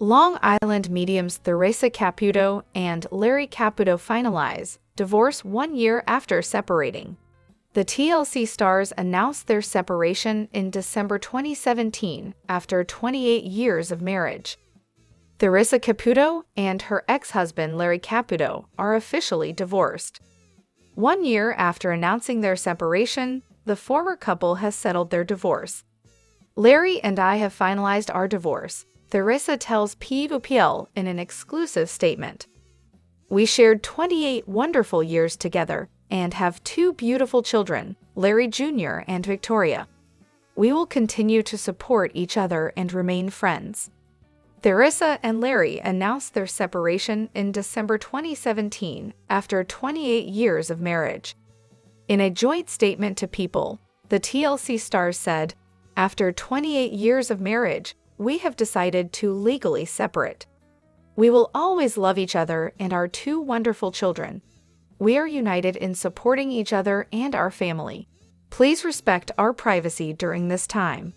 Long Island mediums Theresa Caputo and Larry Caputo finalize divorce 1 year after separating. The TLC stars announced their separation in December 2017 after 28 years of marriage. Theresa Caputo and her ex-husband Larry Caputo are officially divorced. 1 year after announcing their separation, the former couple has settled their divorce. "Larry and I have finalized our divorce," Theresa tells PUPL in an exclusive statement. "We shared 28 wonderful years together and have 2 beautiful children, Larry Jr. and Victoria. We will continue to support each other and remain friends." Theresa and Larry announced their separation in December 2017 after 28 years of marriage. In a joint statement to People, the TLC stars said, "After 28 years of marriage, we have decided to legally separate. We will always love each other and our 2 wonderful children. We are united in supporting each other and our family. Please respect our privacy during this time."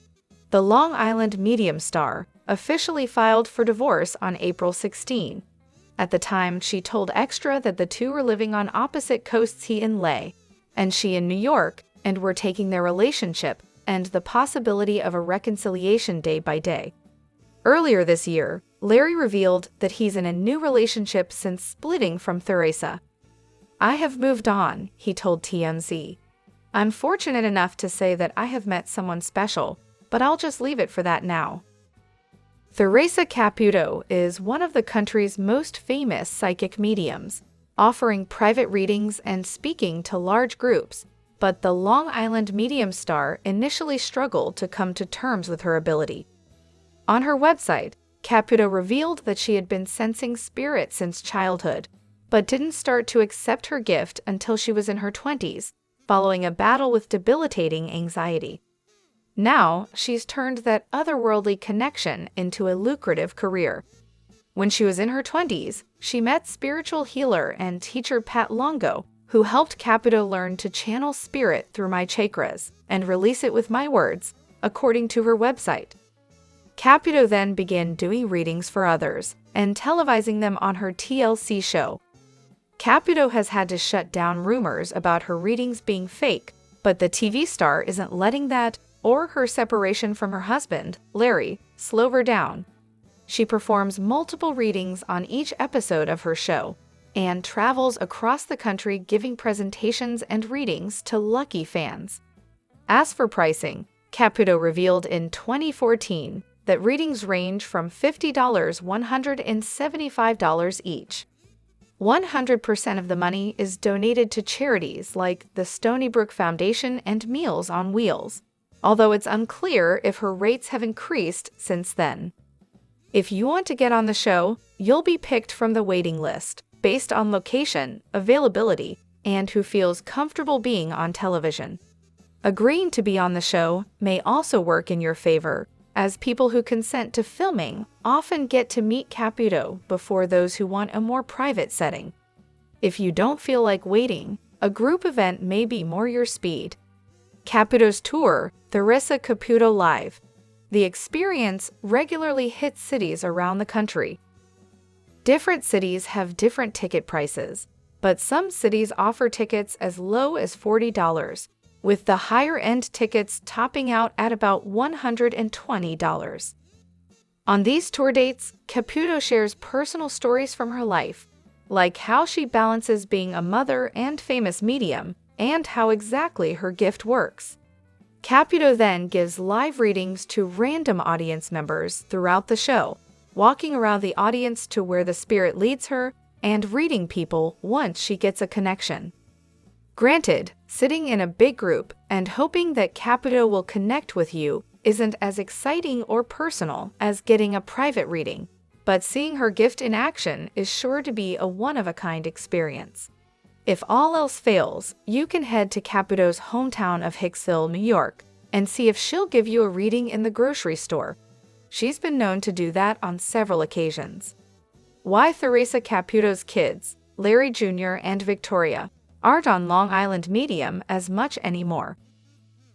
The Long Island medium star officially filed for divorce on April 16. At the time, she told Extra that the two were living on opposite coasts, he in LA, and she in New York, and were taking their relationship and the possibility of a reconciliation day by day. Earlier this year, Larry revealed that he's in a new relationship since splitting from Theresa. "I have moved on," he told TMZ. "I'm fortunate enough to say that I have met someone special, but I'll just leave it for that now." Theresa Caputo is one of the country's most famous psychic mediums, offering private readings and speaking to large groups, but the Long Island medium star initially struggled to come to terms with her ability. On her website, Caputo revealed that she had been sensing spirit since childhood, but didn't start to accept her gift until she was in her 20s, following a battle with debilitating anxiety. Now, she's turned that otherworldly connection into a lucrative career. When she was in her 20s, she met spiritual healer and teacher Pat Longo, who helped Caputo learn to channel spirit through my chakras and release it with my words, according to her website. Caputo then began doing readings for others and televising them on her TLC show. Caputo has had to shut down rumors about her readings being fake, but the TV star isn't letting that or her separation from her husband, Larry, slow her down. She performs multiple readings on each episode of her show and travels across the country giving presentations and readings to lucky fans. As for pricing, Caputo revealed in 2014 that readings range from $50 to $175 each. 100% of the money is donated to charities like the Stony Brook Foundation and Meals on Wheels, although it's unclear if her rates have increased since then. If you want to get on the show, you'll be picked from the waiting list based on location, availability, and who feels comfortable being on television. Agreeing to be on the show may also work in your favor, as people who consent to filming often get to meet Caputo before those who want a more private setting. If you don't feel like waiting, a group event may be more your speed. Caputo's tour, Theresa Caputo Live. The experience regularly hits cities around the country. Different cities have different ticket prices, but some cities offer tickets as low as $40, with the higher-end tickets topping out at about $120. On these tour dates, Caputo shares personal stories from her life, like how she balances being a mother and famous medium, and how exactly her gift works. Caputo then gives live readings to random audience members throughout the show, walking around the audience to where the spirit leads her and reading people once she gets a connection. Granted, sitting in a big group and hoping that Caputo will connect with you isn't as exciting or personal as getting a private reading, but seeing her gift in action is sure to be a one-of-a-kind experience. If all else fails, you can head to Caputo's hometown of Hicksville, New York, and see if she'll give you a reading in the grocery store. She's been known to do that on several occasions. Why Theresa Caputo's kids, Larry Jr. and Victoria, aren't on Long Island Medium as much anymore.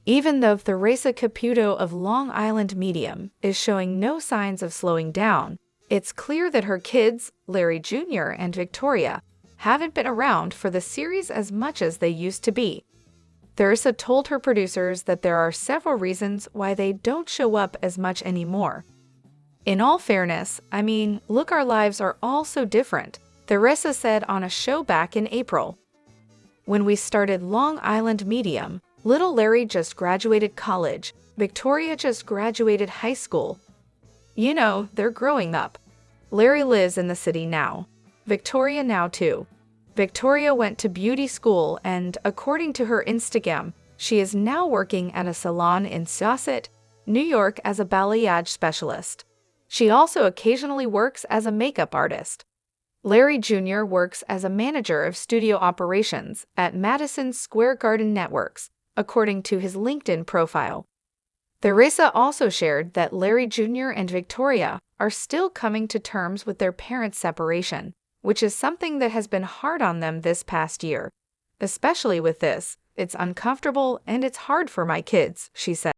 Even though Theresa Caputo of Long Island Medium is showing no signs of slowing down, It's clear that her kids, Larry Jr. and Victoria, haven't been around for the series as much as they used to be. Theresa told her producers that there are several reasons why they don't show up as much anymore. In all fairness, I mean, look, our lives are all so different, Theresa said on a show back in April. When we started Long Island Medium, little Larry just graduated college, Victoria just graduated high school. You know, they're growing up. Larry lives in the city now. Victoria now too. Victoria went to beauty school and, according to her Instagram, she is now working at a salon in Sauset, New York as a balayage specialist. She also occasionally works as a makeup artist. Larry Jr. works as a manager of studio operations at Madison Square Garden Networks, according to his LinkedIn profile. Theresa also shared that Larry Jr. and Victoria are still coming to terms with their parents' separation, which is something that has been hard on them this past year. Especially with this, it's uncomfortable and it's hard for my kids, she said.